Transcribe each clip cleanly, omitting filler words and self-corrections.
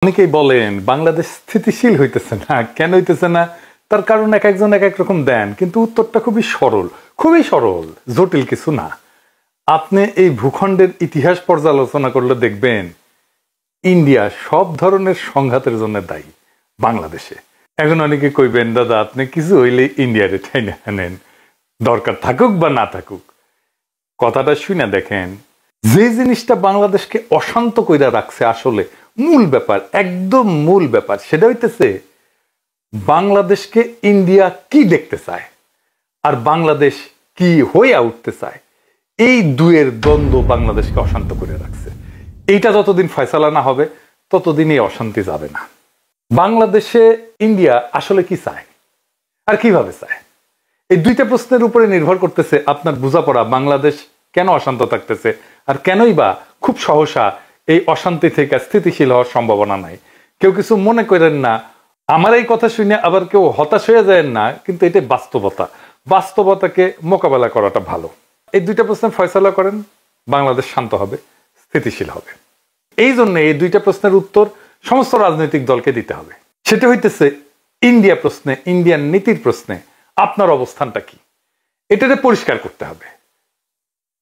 অনেকেই বলেন বাংলাদেশ স্থিতিশীল হইতেছে না, কেন হইতেছে না? তার কারণ এক একজন এক এক রকম দেন, কিন্তু উত্তরটা খুবই সরল, জটিল কিছু না। আপনি এই ভূখণ্ডের ইতিহাস পর্যালোচনা করলে দেখবেন ইন্ডিয়া সব ধরনের সংঘাতের জন্য দায়ী বাংলাদেশে। এখন অনেকে কইবেন, দাদা আপনি কিছু হইলে ইন্ডিয়ারে ঠাইনা নেন, দরকার থাকুক বা না থাকুক। কথাটা শুনে দেখেন, যে জিনিসটা বাংলাদেশকে অশান্ত কইরা রাখছে, আসলে মূল ব্যাপার, একদম মূল ব্যাপার, সেটা হইতেছে বাংলাদেশকে ইন্ডিয়া কি দেখতে চায় আর বাংলাদেশ কি হয়ে উঠতে চায়। এই দুয়ের দ্বন্দ্ব বাংলাদেশকে অশান্ত করে রাখছে। এইটা যতদিন ফয়সালা না হবে ততদিন এই অশান্তি যাবে না। বাংলাদেশে ইন্ডিয়া আসলে কি চায় আর কিভাবে চায়, এই দুইটা প্রশ্নের উপরে নির্ভর করতেছে আপনার বোঝাপড়া বাংলাদেশ কেন অশান্ত থাকতেছে আর কেনই বা খুব সহসা এই অশান্তি থেকে স্থিতিশীল হওয়ার সম্ভাবনা নাই। কেউ কিছু মনে করেন না, আমার এই কথা শুনে আবার কেউ হতাশ হয়ে যায় না, কিন্তু এটা বাস্তবতাকে মোকাবেলা করাটা ভালো। এই দুইটা প্রশ্নের ফয়সালা করেন, বাংলাদেশ শান্ত হবে, স্থিতিশীল হবে। এই জন্য এই দুইটা প্রশ্নের উত্তর সমস্ত রাজনৈতিক দলকে দিতে হবে। সেটা হইতেছে ইন্ডিয়া প্রশ্নে, ইন্ডিয়ান নীতির প্রশ্নে আপনার অবস্থানটা কি, এটাতে পরিষ্কার করতে হবে।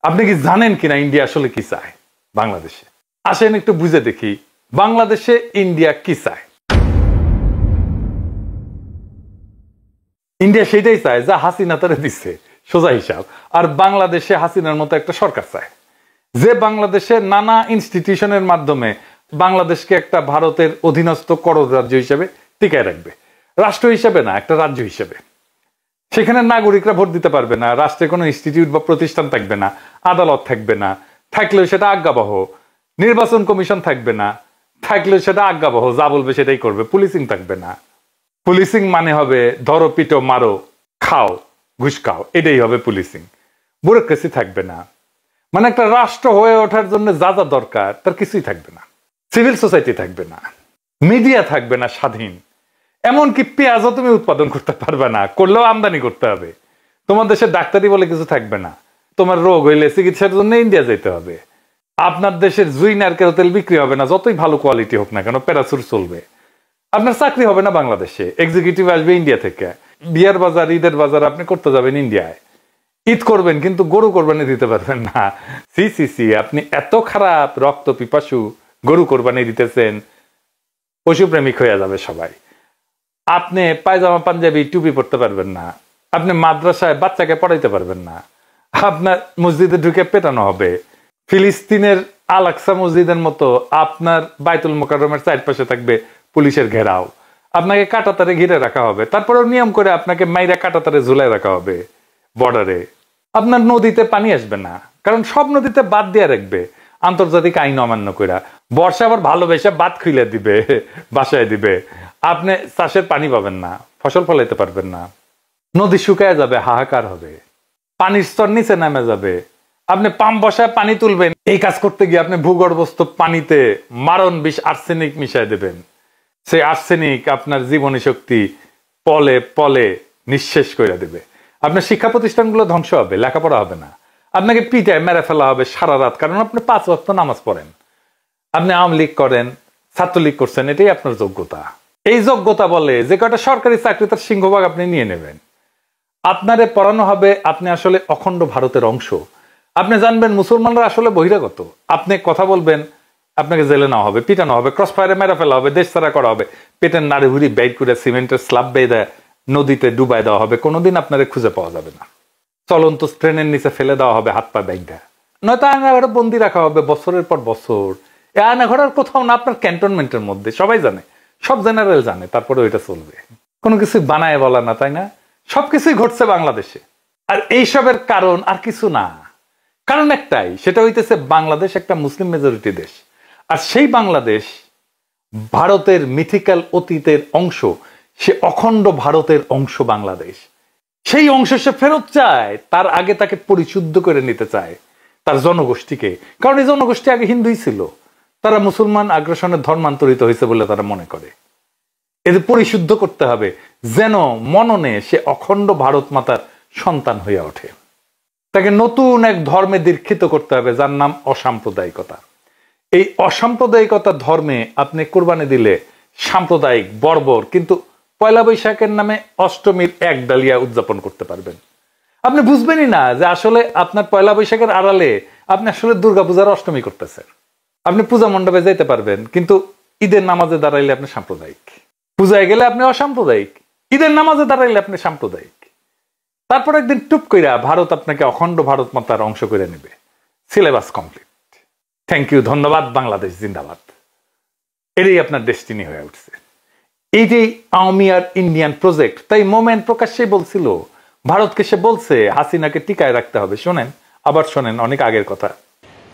আপনি কি জানেন কিনা ইন্ডিয়া আসলে কি চায় বাংলাদেশে? আসেন একটু বুঝে দেখি বাংলাদেশে ইন্ডিয়া কি চায়। ইন্ডিয়া সেটাই চায় যা হাসিনা তারে দিচ্ছে, সোজা হিসাব। আর বাংলাদেশে হাসিনার মতো একটা সরকার চায়, যে বাংলাদেশে নানা ইনস্টিটিউশনের মাধ্যমে বাংলাদেশকে একটা ভারতের অধীনস্থ করদ রাজ্য হিসেবে টিকায় রাখবে। রাষ্ট্র হিসেবে না, একটা রাজ্য হিসেবে। সেখানে নাগরিকরা ভোট দিতে পারবে না, রাষ্ট্রে কোনো ইনস্টিটিউট বা প্রতিষ্ঠান থাকবে না, আদালত থাকবে না, থাকলেও সেটা আজ্ঞাবহ, নির্বাচন কমিশন থাকবে না, থাকলেও সেটা আজ্ঞাবহ, যা বলবে সেটাই করবে, পুলিশিং থাকবে না। পুলিশিং মানে হবে ধরো, পিটো, মারো, খাও, ঘুষ খাও, এটাই হবে পুলিশিং। ব্যুরোক্রেসি থাকবে না। মানে একটা রাষ্ট্র হয়ে ওঠার জন্য যা যা দরকার তার কিছুই থাকবে না। সিভিল সোসাইটি থাকবে না, মিডিয়া থাকবে না স্বাধীন, এমনকি পেঁয়াজও তুমি উৎপাদন করতে পারবে না, করলেও আমদানি করতে হবে। তোমার দেশে ডাক্তারি বলে কিছু থাকবে না, তোমার রোগ হইলে চিকিৎসার জন্য ইন্ডিয়া যেতে হবে। আপনার দেশের জুই নারকেল তেল বিক্রি হবে না, যতই ভালো কোয়ালিটি হোক না কেন, প্যারাসুট চলবে। আপনার চাকরি হবে না বাংলাদেশে, এক্সিকিউটিভ আসবে ইন্ডিয়া থেকে। বিয়ার বাজার, ঈদের বাজার আপনি করতে যাবেন ইন্ডিয়ায়, ঈদ করবেন কিন্তু গরু কোরবানি দিতে পারবেন না। সি আপনি এত খারাপ, রক্ত পিপাসু, গরু কোরবানি দিতেছেন, পশুপ্রেমিক হয়ে যাবে সবাই। আপনি পায়জামা পাঞ্জাবি টুপি পড়তে পারবেন না, আপনি মাদ্রাসায় বাচ্চাকে পড়াইতে পারবেন না, আপনার মসজিদে ঢুকে পেটানো হবে। ফিলিস্তিনের আল আকসা মসজিদের মতো আপনার বাইতুল মোকাররমের চারপাশে থাকবে পুলিশের ঘেরাও, আপনাকে কাঁটাতারে ঘিরে রাখা হবে, তারপরেও নিয়ম করে আপনাকে মাইরা কাঁটাতারে ঝুলাই রাখা হবে বর্ডারে। আপনার নদীতে পানি আসবে না, কারণ সব নদীতে বাদ দিয়ে রাখবে আন্তর্জাতিক আইন অমান্য করে। বর্ষা আবার ভালোবেসে বাদ খুলে দিবে, বাসায় দিবে। আপনি চাষের পানি পাবেন না, ফসল ফলাইতে পারবেন না, নদী শুকায় যাবে, হাহাকার হবে, পানির স্তর নিচে নেমে যাবে। আপনি পাম্প বসায় পানি তুলবেন, এই কাজ করতে গিয়ে আপনি ভূগর্ভস্থ পানিতে মারণ বিষ আর্সেনিক মিশাই দেবেন। সেই আর্সেনিক আপনার জীবনী শক্তি পলে পলে নিঃশেষ করে দেবে। আপনার শিক্ষা প্রতিষ্ঠানগুলো ধ্বংস হবে, লেখাপড়া হবে না, আপনাকে পিটায় মেরে ফেলা হবে সারা রাত, কারণ আপনি 5 ওয়াক্ত নামাজ পড়েন। আপনি আওয়ামী লীগ করেন, ছাত্রলীগ করছেন, এটাই আপনার যোগ্যতা। এই যোগ্যতা বলে যে কয়টা সরকারি চাকরি তার সিংহভাগ আপনি নিয়ে নেবেন। আপনারে পড়ানো হবে আপনি আসলে অখণ্ড ভারতের অংশ। আপনি জানবেন মুসলমানরা আসলে বহিরাগত। আপনি কথা বলবেন, আপনাকে জেলে নেওয়া হবে, পিটানো হবে, ক্রস ফায়ারে মেরে ফেলা হবে, দেশ ছাড়া করা হবে, পেটের নাড়ি হুড়ি বের করে সিমেন্টের স্ল্যাব বেঁধে নদীতে ডুবাই দেওয়া হবে, কোনোদিন আপনারে খুঁজে পাওয়া যাবে না। চলন্ত ট্রেনের নিচে ফেলে দেওয়া হবে হাত পা ব্যাগটা, নয়তো আয়নাঘরে বন্দি রাখা হবে বছরের পর বছর। এই আয়নাঘরের কোথাও না, আপনার ক্যান্টনমেন্টের মধ্যে। সবাই জানে, সব জেনারেল জানে, তারপরে ওইটা চলবে। কোনো কিছু বানায় বলা না, তাই না? সবকিছুই ঘটছে বাংলাদেশে। আর এইসবের কারণ আর কিছু না, কারণ একটাই, সেটা হইতেছে বাংলাদেশ একটা মুসলিম মেজরিটি দেশ। আর সেই বাংলাদেশ ভারতের মিথিক্যাল অতীতের অংশ, সে অখণ্ড ভারতের অংশ বাংলাদেশ। সেই অংশ সে ফেরত চায়, তার আগে তাকে পরিশুদ্ধ করে নিতে চায় তার জনগোষ্ঠীকে। কারণ এই জনগোষ্ঠী আগে হিন্দুই ছিল, তারা মুসলমান আগ্রাসনে ধর্মান্তরিত হয়েছে বলে তারা মনে করে। এদের পরিশুদ্ধ করতে হবে যেন মননে সে অখণ্ড ভারত মাতার সন্তান হইয়া ওঠে। তাকে নতুন এক ধর্মে দীক্ষিত করতে হবে, যার নাম অসাম্প্রদায়িকতা। এই অসাম্প্রদায়িকতার ধর্মে আপনি কোরবানি দিলে সাম্প্রদায়িক বর্বর, কিন্তু পয়লা বৈশাখের নামে অষ্টমীর এক ডালিয়া উদযাপন করতে পারবেন। আপনি বুঝবেনই না যে আসলে আপনার পয়লা বৈশাখের আড়ালে আপনি আসলে দুর্গাপূজার অষ্টমী করতেছেন। আপনি পূজা মণ্ডপে যাইতে পারবেন, কিন্তু ঈদের নামাজে দাঁড়াইলে আপনি সাম্প্রদায়িক। পূজায় গেলে আপনি অসাম্প্রদায়িক, ঈদের নামাজে দাঁড়াইলে আপনি সাম্প্রদায়িক। তারপর একদিন টুপ কইরা ভারত আপনাকে অখণ্ড ভারত মাতার অংশ করে নেবে। Syllabus complete. থ্যাংক ইউ, ধন্যবাদ। বাংলাদেশ জিন্দাবাদ। এটাই আপনার ডেস্টিনি হয়ে উঠছে। এই যে আওয়ামী আর ইন্ডিয়ান প্রজেক্ট, তাই মোমেন্ট প্রকাশ্যেই বলছিল, ভারতকে সে বলছে হাসিনাকে টিকায় রাখতে হবে। শোনেন, আবার শোনেন, অনেক আগের কথা।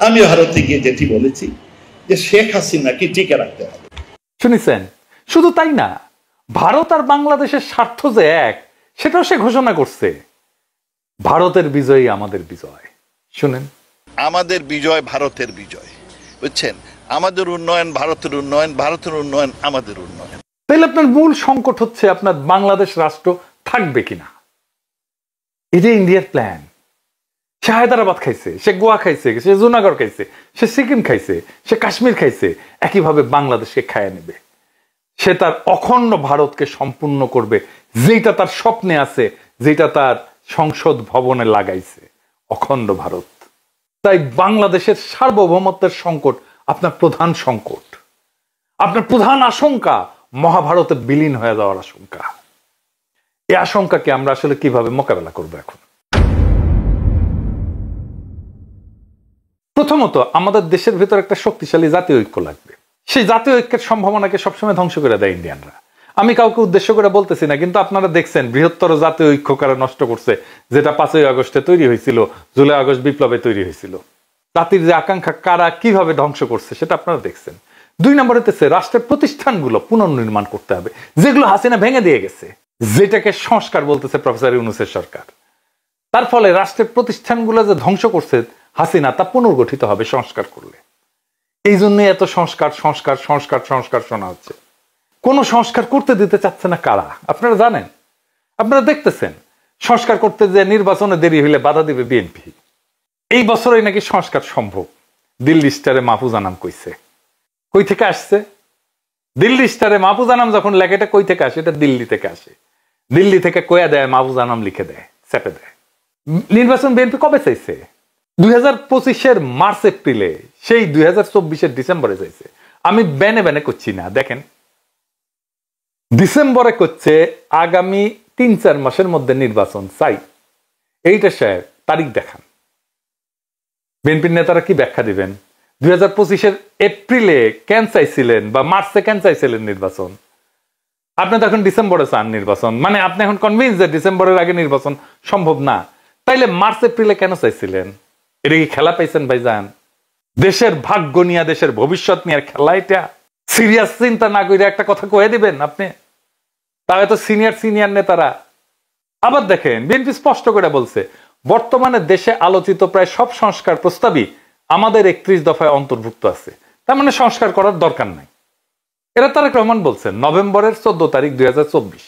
আমি ভারতে গিয়ে যেটি বলেছি যে শেখ হাসিনাকে টিকে রাখতে হবে। শুনেছেন? শুধু তাই না, ভারত আর বাংলাদেশের স্বার্থ যে এক, সেটাও সে ঘোষণা করছে। ভারতের বিজয়ই আমাদের বিজয়। শুনেন, আমাদের বিজয় ভারতের বিজয়, বুঝছেন? আমাদের উন্নয়ন ভারতের উন্নয়ন, ভারতের উন্নয়ন আমাদের উন্নয়ন। তাহলে আপনার মূল সংকট হচ্ছে আপনার বাংলাদেশ রাষ্ট্র থাকবে কিনা। এই যে ইন্ডিয়ার প্ল্যান, সে হায়দ্রাবাদ খাইছে, সে গোয়া খাইছে, সে জুনাগড় খাইছে, সে সিকিম খাইছে, সে কাশ্মীর খাইছে, একইভাবে বাংলাদেশকে খাইয়ে নেবে। সে তার অখণ্ড ভারতকে সম্পূর্ণ করবে, যেটা তার স্বপ্নে আছে, যেটা তার সংসদ ভবনে লাগাইছে, অখণ্ড ভারত। তাই বাংলাদেশের সার্বভৌমত্বের সংকট আপনার প্রধান সংকট। আপনার প্রধান আশঙ্কা মহাভারতে বিলীন হয়ে যাওয়ার আশঙ্কা। এই আশঙ্কাকে আমরা আসলে কিভাবে মোকাবেলা করব? এখন প্রথমত আমাদের দেশের ভিতর একটা শক্তিশালী জাতীয় ঐক্য লাগবে। সেই জাতীয় ঐক্যের সম্ভাবনাকে সবসময় ধ্বংস করে দেয় ইন্ডিয়ানরা। আমি কাউকে উদ্দেশ্য করে বলতেছি না, কিন্তু আপনারা দেখছেন বৃহত্তর জাতীয় ঐক্য কারা নষ্ট করছে, যেটা 5ই আগস্টে তৈরি হয়েছিল, জুলাই আগস্ট বিপ্লবে তৈরি হয়েছিল। জাতির যে আকাঙ্ক্ষা কারা কিভাবে ধ্বংস করছে সেটা আপনারা দেখছেন। 2 নম্বর হতেছে রাষ্ট্রের প্রতিষ্ঠানগুলো পুনর্নির্মাণ করতে হবে, যেগুলো হাসিনা ভেঙে দিয়ে গেছে, যেটাকে সংস্কার বলতেছে প্রফেসর ইউনূসের সরকার। তার ফলে রাষ্ট্রের প্রতিষ্ঠানগুলো যে ধ্বংস করছে হাসিনা, তা পুনর্গঠিত হবে সংস্কার করলে। এই জন্য এত সংস্কার সংস্কার সংস্কার সংস্কার শোনা হচ্ছে। কোন সংস্কার করতে দিতে চাচ্ছে না কারা আপনারা জানেন? আপনারা দেখতেছেন সংস্কার করতে যে নির্বাচনে দেরি হইলে বাধা দিবে বিএনপি। এই বছরই নাকি সংস্কার সম্ভব, দিল্লি স্টারে মাহফুজ আনাম কইছে। কই থেকে আসছে? দিল্লি স্টারে মাহফুজ আনাম যখন লেখে, এটা কই থেকে আসে? এটা দিল্লি থেকে আসে। দিল্লি থেকে কয়া দেয়, মাহফুজ আনাম লিখে দেয়, চেপে দেয়। নির্বাচন বিএনপি কবে চাইছে? 2025-এর মার্চ এপ্রিলে, সেই 2024-এর ডিসেম্বরে চাইছে। আমি বেনে বেনে করছি না, দেখেন ডিসেম্বরে করছে, আগামী 3-4 মাসের মধ্যে নির্বাচন চাই। এইটা সাহেব তারিখ দেখান। বিএনপির নেতারা কি ব্যাখ্যা দিবেন? 2025-এর এপ্রিলে কেন চাইছিলেন বা মার্চে কেন চাইছিলেন নির্বাচন? আপনি তো এখন ডিসেম্বরে চান নির্বাচন, মানে আপনি এখন কনভিন্স যে ডিসেম্বরের আগে নির্বাচন সম্ভব না। তাইলে মার্চ এপ্রিলে কেন চাইছিলেন? এটা কি খেলা পাইছেন ভাইজান? দেশের ভাগ্য নিয়ে, দেশের ভবিষ্যৎ নিয়ে খেলা এটা? সিরিয়াস চিন্তা না করে একটা কথা কয়ে দিবেন আপনি? তাহলে তো সিনিয়র নেতারা। আবার দেখেন বিএনপি স্পষ্ট করে বলছে, বর্তমানে দেশে আলোচিত প্রায় সব সংস্কার প্রস্তাবই আমাদের 31 দফায় অন্তর্ভুক্ত আছে, তার মানে সংস্কার করার দরকার নাই। এরা তারেক রহমান বলছেন নভেম্বরের 14 তারিখ 2024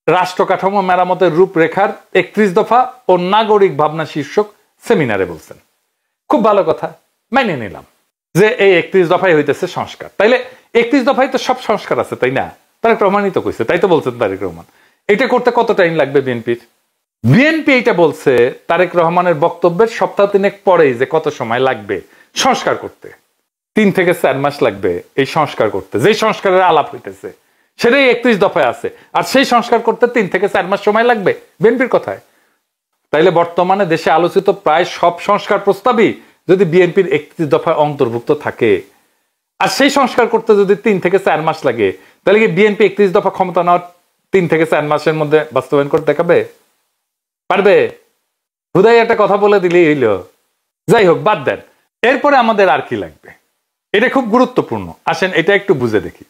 রাষ্ট্র কাঠামো মেরামতের রূপরেখার 31 দফা ও নাগরিক ভাবনা শীর্ষক সেমিনারে বলছেন। খুব ভালো কথা, মেনে নিলাম যে এই 31 দফায় হইতেছে সংস্কার। তাইলে 31 দফায় তো সব সংস্কার আছে, তাই না? তারেক রহমানই তো কইছে, তাই তো বলছেন তারেক রহমান। এটা করতে কত টাইম লাগবে বিএনপির? বিএনপি এটা বলছে তারেক রহমানের বক্তব্যের সপ্তাহ 3 পরেই, যে কত সময় লাগবে সংস্কার করতে। 3 থেকে 4 মাস লাগবে এই সংস্কার করতে। যেই সংস্কারের আলাপ হইতেছে সেটাই 31 দফায় আছে, আর সেই সংস্কার করতে 3 থেকে 4 মাস সময় লাগবে বিএনপির কথায়। তাইলে বর্তমানে দেশে আলোচিত প্রায় সব সংস্কার প্রস্তাবই যদি বিএনপির 31 দফায় অন্তর্ভুক্ত থাকে, আর সেই সংস্কার করতে যদি 3 থেকে 4 মাস লাগে, তাহলে কি বিএনপি 31 দফা ক্ষমতা নেওয়ার 3 থেকে 4 মাসের মধ্যে বাস্তবায়ন করে দেখাবে? পারবে? হুদাই একটা কথা বলে দিলেই হইল। যাই হোক, বাদ দেন। এরপরে আমাদের আর কি লাগবে? এটা খুব গুরুত্বপূর্ণ, আসেন এটা একটু বুঝে দেখি।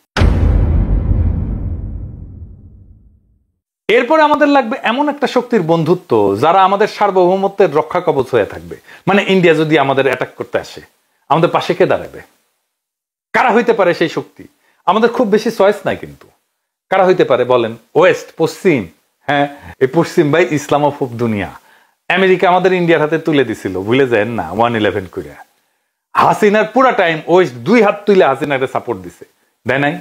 এরপরে আমাদের লাগবে এমন একটা শক্তির বন্ধুত্ব যারা আমাদের সার্বভৌমত্বের রক্ষা কবচ হয়ে থাকবে। মানে ইন্ডিয়া যদি আমাদের অ্যাটাক করতে আসে, আমাদের পাশে কে দাঁড়াবে? কারা হইতে পারে সেই শক্তি? আমাদের খুব বেশি চয়েস নাই, কিন্তু কারা হইতে পারে বলেন? ওয়েস্ট, পশ্চিম। হ্যাঁ, এই পশ্চিম ভাই ইসলামোফোব দুনিয়া। আমেরিকা আমাদের ইন্ডিয়ার হাতে তুলে দিছিল, ভুলে যায় না, 1/11 করে। হাসিনার পুরা টাইম ওয়েস্ট 2 হাত তুলে হাসিনাকে সাপোর্ট দিছে, দেয় নাই?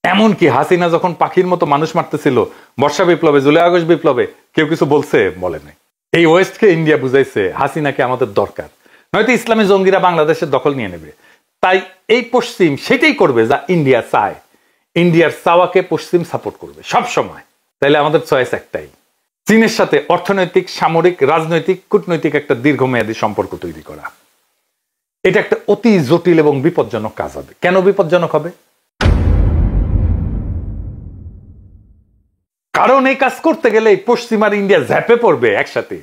এমনকি হাসিনা যখন পাখির মতো মানুষ মারতেছিল বর্ষা বিপ্লবে, জুলাই আগস্ট বিপ্লবে, কেউ কিছু বলছে? বলে নাই। এই ওয়েস্টকে ইন্ডিয়া বুঝাইছে হাসিনাকে আমাদের দরকার, নয়তো ইসলামী জঙ্গিরা বাংলাদেশের দখল নিয়ে নেবে। তাই এই পশ্চিম সেটাই করবে যা ইন্ডিয়া চায়। ইন্ডিয়ার চাওয়াকে পশ্চিম সাপোর্ট করবে সব সময়। তাইলে আমাদের চয়েস একটাই, চীনের সাথে অর্থনৈতিক, সামরিক, রাজনৈতিক, কূটনৈতিক একটা দীর্ঘমেয়াদী সম্পর্ক তৈরি করা। এটা একটা অতি জটিল এবং বিপজ্জনক কাজ হবে। কেন বিপজ্জনক হবে? কারণ এই কাজ করতে গেলে পশ্চিম আর ইন্ডিয়া ঝাঁপে পড়বে একসাথে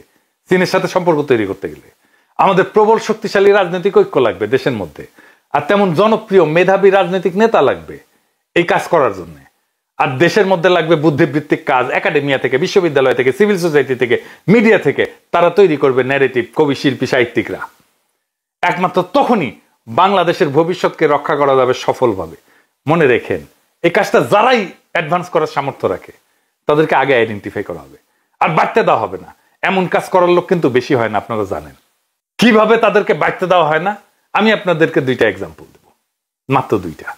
চীনের সাথে সম্পর্ক তৈরি করতে গেলে। আমাদের প্রবল শক্তিশালী রাজনৈতিক ঐক্য লাগবে দেশের মধ্যে, আর তেমন জনপ্রিয় মেধাবী রাজনৈতিক নেতা লাগবে এই কাজ করার জন্য। আর দেশের মধ্যে লাগবে বুদ্ধিবৃত্তিক কাজ, একাডেমিয়া থেকে, বিশ্ববিদ্যালয় থেকে, সিভিল সোসাইটি থেকে, মিডিয়া থেকে। তারা তৈরি করবে ন্যারেটিভ, কবি, শিল্পী, সাহিত্যিকরা। একমাত্র তখনই বাংলাদেশের ভবিষ্যৎকে রক্ষা করা যাবে সফলভাবে। মনে রেখেন, এই কাজটা যারাই অ্যাডভান্স করার সামর্থ্য রাখে তাদেরকে আগে আইডেন্টিফাই করা হবে, আর বাড়তে দেওয়া হবে না। এমন কাজ করার লোক কিন্তু বেশি হয় না, আপনারা জানেন। কিভাবে তাদেরকে বাড়তে দেওয়া হয় না, আমি আপনাদেরকে 2টা এক্সাম্পল দেব, মাত্র 2টা।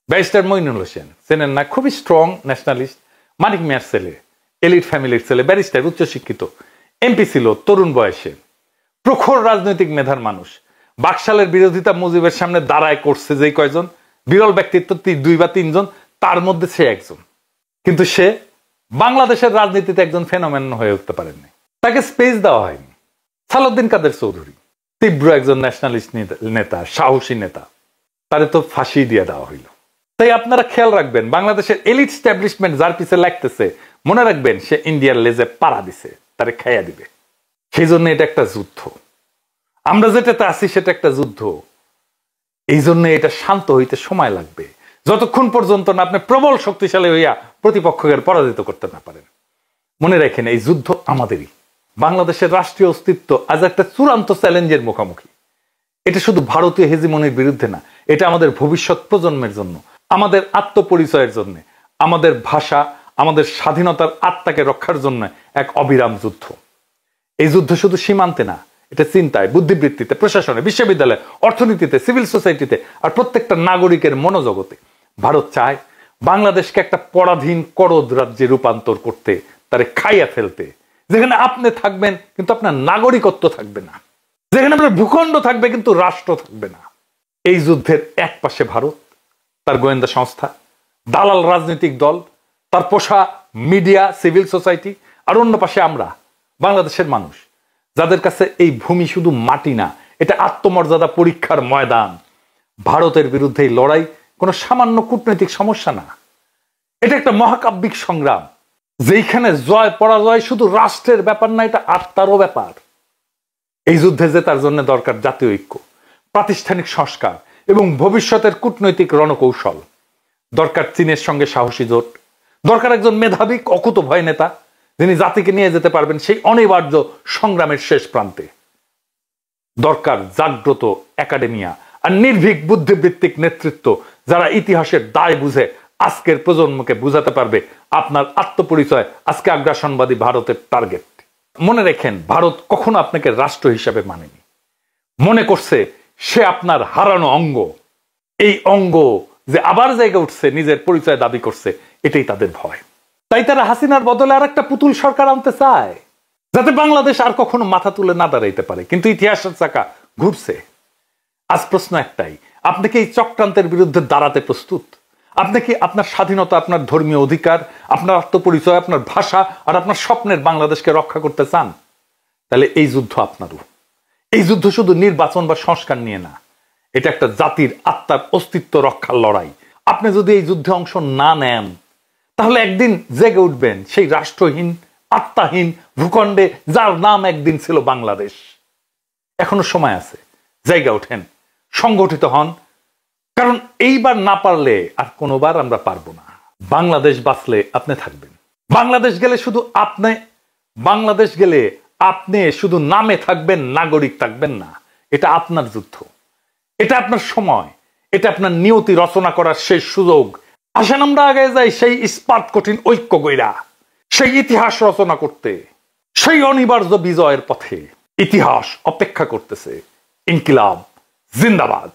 ব্যারিস্টার মইনুল হোসেন, চেনেন না? খুবই স্ট্রং ন্যাশনালিস্ট, মানিক মিয়ার ছেলে, এলিট ফ্যামিলির ছেলে, ব্যারিস্টার, উচ্চশিক্ষিত, এমপি ছিল তরুণ বয়সে, প্রখর রাজনৈতিক মেধার মানুষ। বাকশালের বিরোধিতা মুজিবের সামনে দাঁড়ায় করছে যে কয়জন বিরল ব্যক্তিত্ব, 2 বা 3 জন, তার মধ্যে সে একজন। কিন্তু সে বাংলাদেশের রাজনীতিতে একজন ফেনোমেন হয়ে উঠতে পারেননি, তাকে স্পেস দেওয়া হয়নি। সালাউদ্দিন কাদের চৌধুরী, তীব্র একজন ন্যাশনালিস্ট নেতা, সাহসী নেতা, তারে তো ফাঁসি দিয়ে দেওয়া হইল। তাই আপনারা খেয়াল রাখবেন, বাংলাদেশের এলিট স্ট্যাবলিশমেন্ট যার পিছে লাগতেছে, মনে রাখবেন সে ইন্ডিয়ার লেজে পাড়া দিছে, তারে খাইয়া দিবে। সেই জন্য এটা একটা যুদ্ধ। আমরা যেটাতে আছি সেটা একটা যুদ্ধ। এই জন্য এটা শান্ত হইতে সময় লাগবে, যতক্ষণ পর্যন্ত না আপনি প্রবল শক্তিশালী হইয়া প্রতিপক্ষকে পরাজিত করতে না পারেন। মনে রাখেন, এই যুদ্ধ আমাদেরই। বাংলাদেশের রাষ্ট্রীয় অস্তিত্ব আজ একটা চূড়ান্ত চ্যালেঞ্জের মুখোমুখি। এটা শুধু ভারতীয় হেজিমনির বিরুদ্ধে না, এটা আমাদের ভবিষ্যৎ প্রজন্মের জন্য, আমাদের আত্মপরিচয়ের জন্য, আমাদের ভাষা, আমাদের স্বাধীনতার আত্মাকে রক্ষার জন্য এক অবিরাম যুদ্ধ। এই যুদ্ধ শুধু সীমান্তে না, এটা চিন্তায়, বুদ্ধিবৃত্তিতে, প্রশাসনে, বিশ্ববিদ্যালয়ে, অর্থনীতিতে, সিভিল সোসাইটিতে, আর প্রত্যেকটা নাগরিকের মনোজগতে। ভারত চায় বাংলাদেশকে একটা পরাধীন করদ রাজ্যে রূপান্তর করতে, তারে খাইয়া ফেলতে, যেখানে আপনি থাকবেন কিন্তু আপনার নাগরিকত্ব থাকবে না, যেখানে আপনার ভূখণ্ড থাকবে কিন্তু রাষ্ট্র থাকবে না। এই যুদ্ধের এক পাশে ভারত, তার গোয়েন্দা সংস্থা, দালাল রাজনৈতিক দল, তার পোষা মিডিয়া, সিভিল সোসাইটি, আর অন্য পাশে আমরা বাংলাদেশের মানুষ, যাদের কাছে এই ভূমি শুধু মাটি না, এটা আত্মমর্যাদা পরীক্ষার ময়দান। ভারতের বিরুদ্ধে এই লড়াই কোনো সামান্য কূটনৈতিক সমস্যা না, এটা একটা মহাকাব্যিক সংগ্রাম, যেখানে জয় পরাজয় শুধু রাষ্ট্রের ব্যাপার না, এটা আত্মারও ব্যাপার। এই যুদ্ধে জেতার জন্য দরকার জাতীয় ঐক্য, প্রাতিষ্ঠানিক সংস্কার এবং ভবিষ্যতের কূটনৈতিক রণকৌশল। দরকার চীনের সঙ্গে সাহসী জোট, দরকার একজন মেধাবী, অকুত ভয় নেতা, যিনি জাতিকে নিয়ে যেতে পারবেন সেই অনিবার্য সংগ্রামের শেষ প্রান্তে। দরকার জাগ্রত একাডেমিয়া আর নির্ভীক বুদ্ধিবৃত্তিক নেতৃত্ব, যারা ইতিহাসের দায় বুঝে আজকের প্রজন্মকে বুঝাতে পারবে আপনার আত্মপরিচয় আজকে আগ্রাসনবাদী ভারতের টার্গেট। মনে রেখেন, ভারত কখনো আপনাকে রাষ্ট্র হিসাবে মানেনি, মনে করছে সে আপনার হারানো অঙ্গ। এই অঙ্গ যে আবার জায়গা উঠছে, নিজের পরিচয় দাবি করছে, এটাই তাদের ভয়। তাই তারা হাসিনার বদলে আর একটা পুতুল সরকার আনতে চায়, যাতে বাংলাদেশ আর কখনো মাথা তুলে না দাঁড়াইতে পারে। কিন্তু ইতিহাসের চাকা ঘুরছে। আজ প্রশ্ন একটাই, আপনি কি এই চক্রান্তের বিরুদ্ধে দাঁড়াতে প্রস্তুত? আপনি কি আপনার স্বাধীনতা, আপনার ধর্মীয় অধিকার, আপনার আত্মপরিচয়, আপনার ভাষা আর আপনার স্বপ্নের বাংলাদেশকে রক্ষা করতে চান? তাহলে এই যুদ্ধ আপনারও। এই যুদ্ধ শুধু নির্বাচন বা সংস্কার নিয়ে না, এটা একটা জাতির আত্মার অস্তিত্ব রক্ষার লড়াই। আপনি যদি এই যুদ্ধে অংশ না নেন, তাহলে একদিন জেগে উঠবেন সেই রাষ্ট্রহীন, আত্মাহীন ভূখণ্ডে যার নাম একদিন ছিল বাংলাদেশ। এখনো সময় আছে, জায়গা ওঠেন, সংগঠিত হন, কারণ এইবার না পারলে আর কোনোবার আমরা পারবো না। বাংলাদেশ বাঁচলে আপনি থাকবেন, বাংলাদেশ গেলে শুধু আপনি, বাংলাদেশ গেলে আপনি শুধু নামে থাকবেন, নাগরিক থাকবেন না। এটা আপনার যুদ্ধ, এটা আপনার সময়, এটা আপনার নিয়তি রচনা করার শেষ সুযোগ। আসেন আমরা আগে যাই সেই ইস্পাত কঠিন ঐক্য গইরা, সেই ইতিহাস রচনা করতে, সেই অনিবার্য বিজয়ের পথে। ইতিহাস অপেক্ষা করতেছে। ইনকিলাব, জিন্দাবাদ।